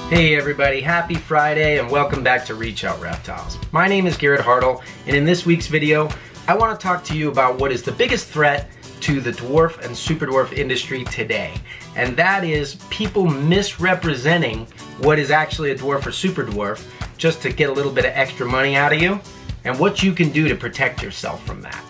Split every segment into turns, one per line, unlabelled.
Hey everybody, happy Friday and welcome back to Reach Out Reptiles. My name is Garrett and in this week's video, I want to talk to you about what is the biggest threat to the dwarf and super dwarf industry today. And that is people misrepresenting what is actually a dwarf or super dwarf just to get a little bit of extra money out of you, and what you can do to protect yourself from that.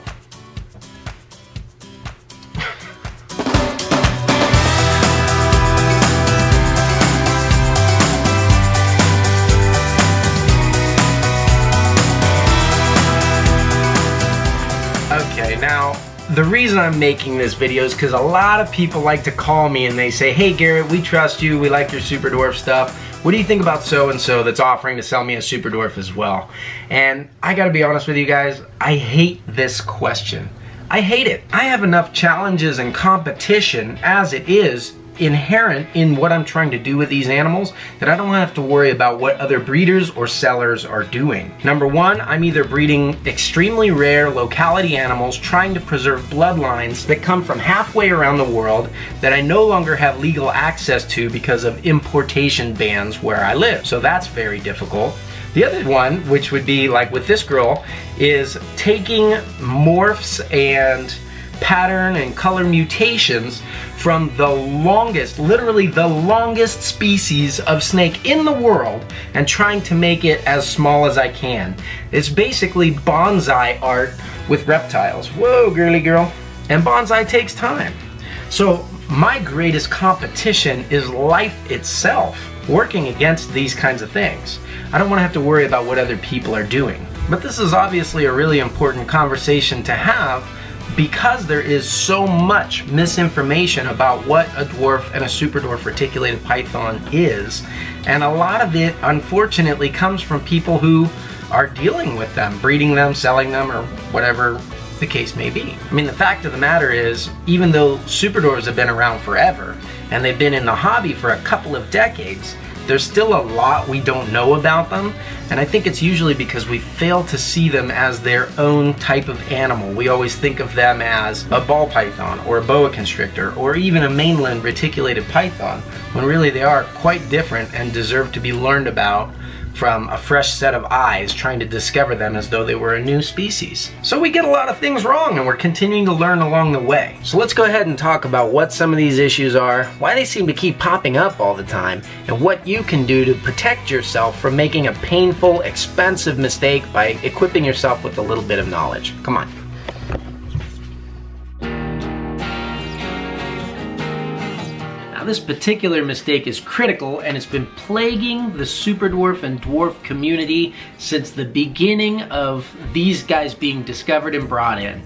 Okay, now the reason I'm making this video is because a lot of people like to call me and they say, hey Garrett, we trust you, we like your super dwarf stuff. What do you think about so and so that's offering to sell me a super dwarf as well? And I gotta be honest with you guys, I hate this question. I hate it. I have enough challenges and competition as it is inherent in what I'm trying to do with these animals that I don't have to worry about what other breeders or sellers are doing. Number one, I'm either breeding extremely rare locality animals trying to preserve bloodlines that come from halfway around the world that I no longer have legal access to because of importation bans where I live. So that's very difficult. The other one, which would be like with this girl, is taking morphs and pattern and color mutations from the longest, literally the longest species of snake in the world and trying to make it as small as I can. It's basically bonsai art with reptiles. Whoa, girly girl. And bonsai takes time. So my greatest competition is life itself, working against these kinds of things. I don't want to have to worry about what other people are doing. But this is obviously a really important conversation to have, because there is so much misinformation about what a dwarf and a super dwarf reticulated python is, and a lot of it unfortunately comes from people who are dealing with them, breeding them, selling them, or whatever the case may be. I mean, the fact of the matter is, even though super dwarves have been around forever and they've been in the hobby for a couple of decades, there's still a lot we don't know about them, and I think it's usually because we fail to see them as their own type of animal. We always think of them as a ball python or a boa constrictor or even a mainland reticulated python, when really they are quite different and deserve to be learned about from a fresh set of eyes trying to discover them as though they were a new species. So we get a lot of things wrong and we're continuing to learn along the way. So let's go ahead and talk about what some of these issues are, why they seem to keep popping up all the time, and what you can do to protect yourself from making a painful, expensive mistake by equipping yourself with a little bit of knowledge. Come on. This particular mistake is critical, and it's been plaguing the super dwarf and dwarf community since the beginning of these guys being discovered and brought in.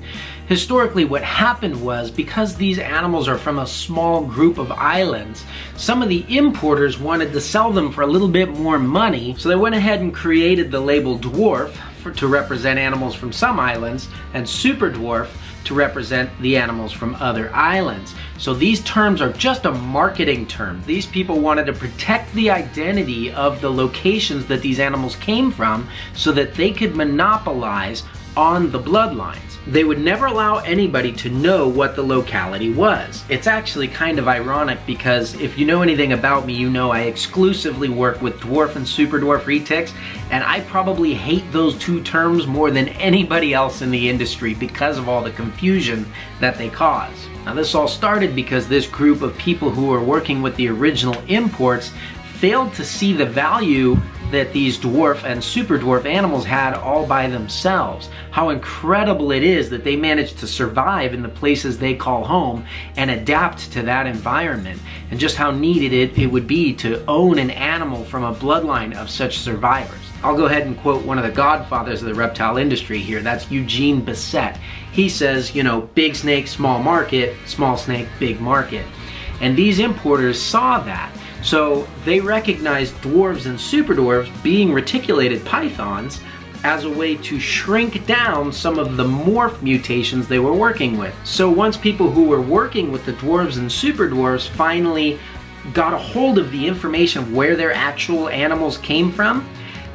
Historically, what happened was, because these animals are from a small group of islands, some of the importers wanted to sell them for a little bit more money, so they went ahead and created the label dwarf to represent animals from some islands, and super dwarf to represent the animals from other islands. So these terms are just a marketing term. These people wanted to protect the identity of the locations that these animals came from so that they could monopolize on the bloodlines. They would never allow anybody to know what the locality was. It's actually kind of ironic, because if you know anything about me, you know I exclusively work with Dwarf and Superdwarf Retics, and I probably hate those two terms more than anybody else in the industry because of all the confusion that they cause. Now, this all started because this group of people who were working with the original imports failed to see the value that these dwarf and super dwarf animals had all by themselves. How incredible it is that they managed to survive in the places they call home and adapt to that environment, and just how needed it would be to own an animal from a bloodline of such survivors. I'll go ahead and quote one of the godfathers of the reptile industry here. That's Eugene Bissett. He says, you know, big snake, small market, small snake, big market. And these importers saw that. So they recognized dwarves and super dwarves being reticulated pythons as a way to shrink down some of the morph mutations they were working with. So once people who were working with the dwarves and super dwarves finally got a hold of the information of where their actual animals came from,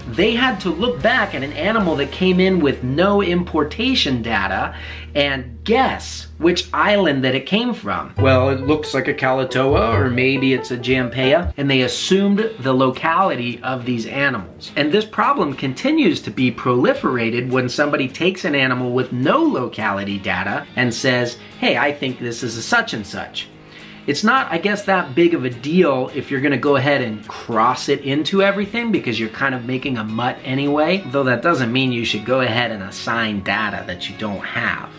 they had to look back at an animal that came in with no importation data and guess which island that it came from. Well, it looks like a Kalatoa, or maybe it's a Jampea, and they assumed the locality of these animals. And this problem continues to be proliferated when somebody takes an animal with no locality data and says, hey, I think this is a such and such. It's not, I guess, that big of a deal if you're gonna go ahead and cross it into everything, because you're kind of making a mutt anyway, though that doesn't mean you should go ahead and assign data that you don't have.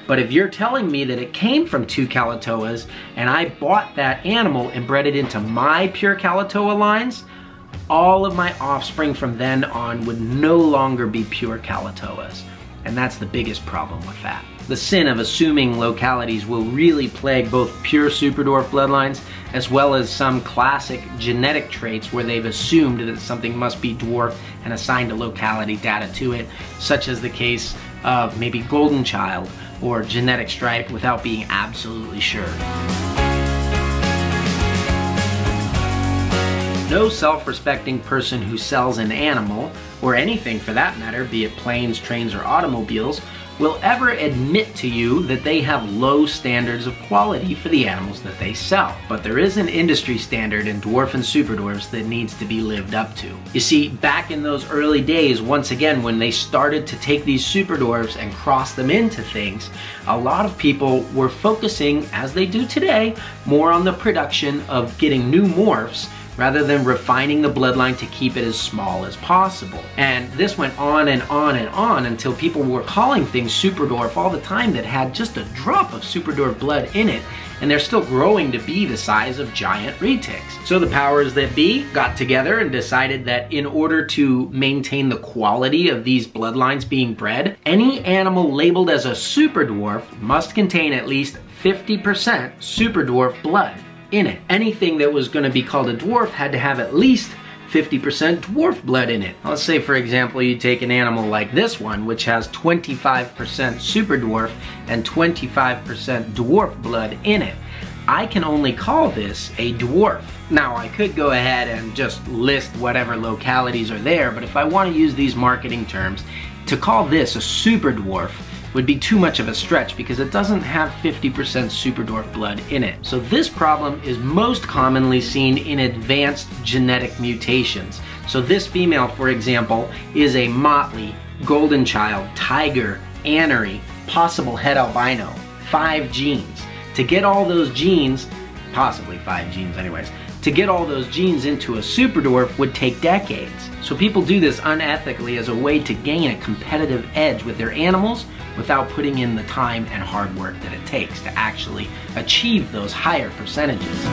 But if you're telling me that it came from 2 Kalatoas and I bought that animal and bred it into my pure Kalatoa lines, all of my offspring from then on would no longer be pure Kalatoas. And that's the biggest problem with that. The sin of assuming localities will really plague both pure Super Dwarf bloodlines as well as some classic genetic traits where they've assumed that something must be dwarf and assigned a locality data to it, such as the case of maybe golden child or genetic stripe, without being absolutely sure. No self-respecting person who sells an animal, or anything for that matter, be it planes, trains, or automobiles, will ever admit to you that they have low standards of quality for the animals that they sell. But there is an industry standard in Dwarf and Superdwarfs that needs to be lived up to. You see, back in those early days, once again, when they started to take these Superdwarfs and cross them into things, a lot of people were focusing, as they do today, more on the production of getting new morphs rather than refining the bloodline to keep it as small as possible. And this went on and on and on until people were calling things Super Dwarf all the time that had just a drop of Super Dwarf blood in it, and they're still growing to be the size of giant retics. So the powers that be got together and decided that in order to maintain the quality of these bloodlines being bred, any animal labeled as a Super Dwarf must contain at least 50% Super Dwarf blood in it. Anything that was going to be called a dwarf had to have at least 50% dwarf blood in it. Let's say, for example, you take an animal like this one, which has 25% super dwarf and 25% dwarf blood in it. I can only call this a dwarf. Now, I could go ahead and just list whatever localities are there, but if I want to use these marketing terms, to call this a super dwarf would be too much of a stretch because it doesn't have 50% super dwarf blood in it. So this problem is most commonly seen in advanced genetic mutations. So this female, for example, is a motley, golden child, tiger, anery, possible het albino, 5 genes. To get all those genes, possibly 5 genes anyways, to get all those genes into a super dwarf would take decades. So people do this unethically as a way to gain a competitive edge with their animals without putting in the time and hard work that it takes to actually achieve those higher percentages.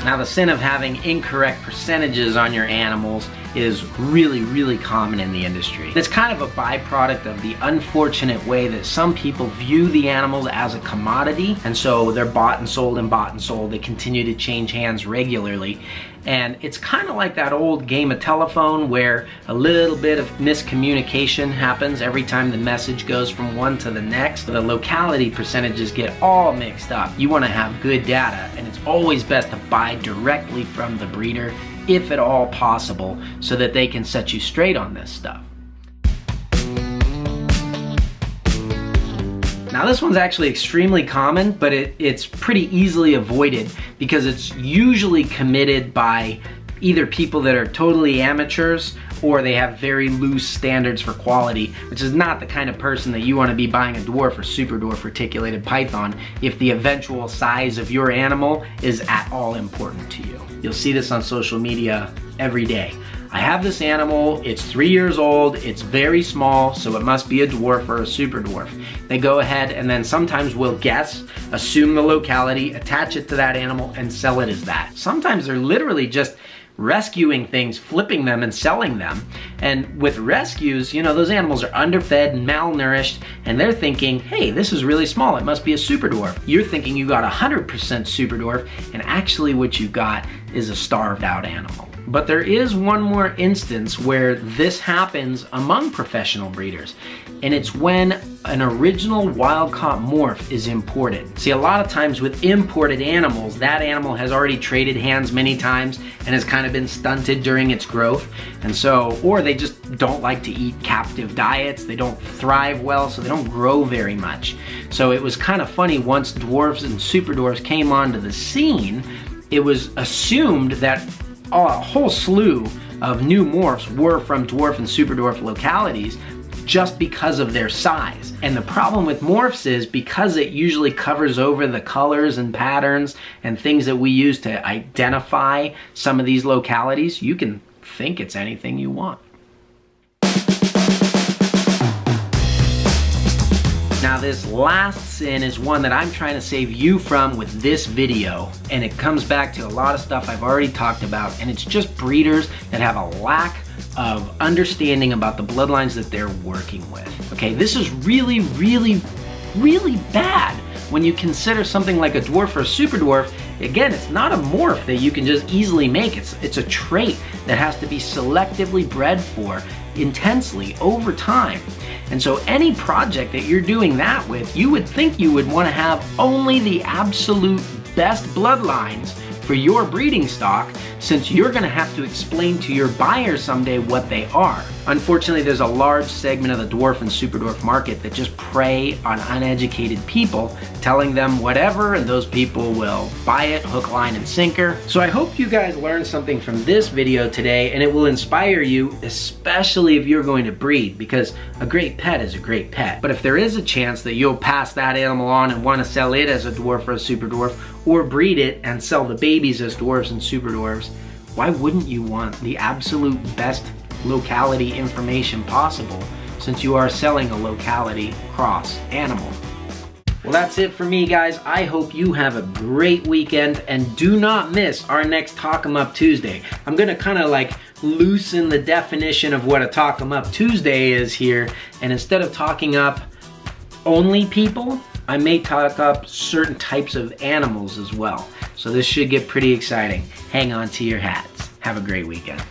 Now, the sin of having incorrect percentages on your animals is really, really common in the industry. It's kind of a byproduct of the unfortunate way that some people view the animals as a commodity, and so they're bought and sold and bought and sold. They continue to change hands regularly. And it's kind of like that old game of telephone where a little bit of miscommunication happens every time the message goes from one to the next. The locality percentages get all mixed up. You want to have good data, and it's always best to buy directly from the breeder, if at all possible, so that they can set you straight on this stuff. Now, this one's actually extremely common, but it's pretty easily avoided because it's usually committed by either people that are totally amateurs or they have very loose standards for quality, which is not the kind of person that you want to be buying a dwarf or super dwarf reticulated python if the eventual size of your animal is at all important to you. You'll see this on social media every day. I have this animal, it's 3 years old, it's very small, so it must be a dwarf or a super dwarf. They go ahead and then sometimes will guess, assume the locality, attach it to that animal, and sell it as that. Sometimes they're literally just rescuing things, flipping them and selling them. And with rescues, you know, those animals are underfed and malnourished, and they're thinking, hey, this is really small, it must be a super dwarf. You're thinking you got 100% super dwarf, and actually what you got is a starved out animal. But there is one more instance where this happens among professional breeders. and it's when an original wild-caught morph is imported. See, a lot of times with imported animals, that animal has already traded hands many times and has kind of been stunted during its growth. And so, or they just don't like to eat captive diets, they don't thrive well, so they don't grow very much. So it was kind of funny, once dwarfs and super dwarfs came onto the scene, it was assumed that a whole slew of new morphs were from dwarf and super dwarf localities, just because of their size. And the problem with morphs is, because it usually covers over the colors and patterns and things that we use to identify some of these localities, you can think it's anything you want. Now this last sin is one that I'm trying to save you from with this video, and it comes back to a lot of stuff I've already talked about, and it's just breeders that have a lack of understanding about the bloodlines that they're working with. Okay, this is really, really, really bad when you consider something like a dwarf or a super dwarf. Again, it's not a morph that you can just easily make. It's a trait that has to be selectively bred for intensely over time. And so any project that you're doing that with, you would think you would want to have only the absolute best bloodlines for your breeding stock, since you're gonna have to explain to your buyer someday what they are. Unfortunately, there's a large segment of the dwarf and super dwarf market that just prey on uneducated people, telling them whatever, and those people will buy it hook, line, and sinker. So I hope you guys learned something from this video today, and it will inspire you, especially if you're going to breed, because a great pet is a great pet. But if there is a chance that you'll pass that animal on and want to sell it as a dwarf or a super dwarf, or breed it and sell the babies as dwarfs and super dwarfs, why wouldn't you want the absolute best locality information possible, since you are selling a locality cross animal? Well, that's it for me, guys. I hope you have a great weekend, and do not miss our next Talk 'em Up Tuesday. I'm gonna kind of like loosen the definition of what a Talk 'em Up Tuesday is here, and instead of talking up only people, I may talk up certain types of animals as well. So this should get pretty exciting. Hang on to your hats. Have a great weekend.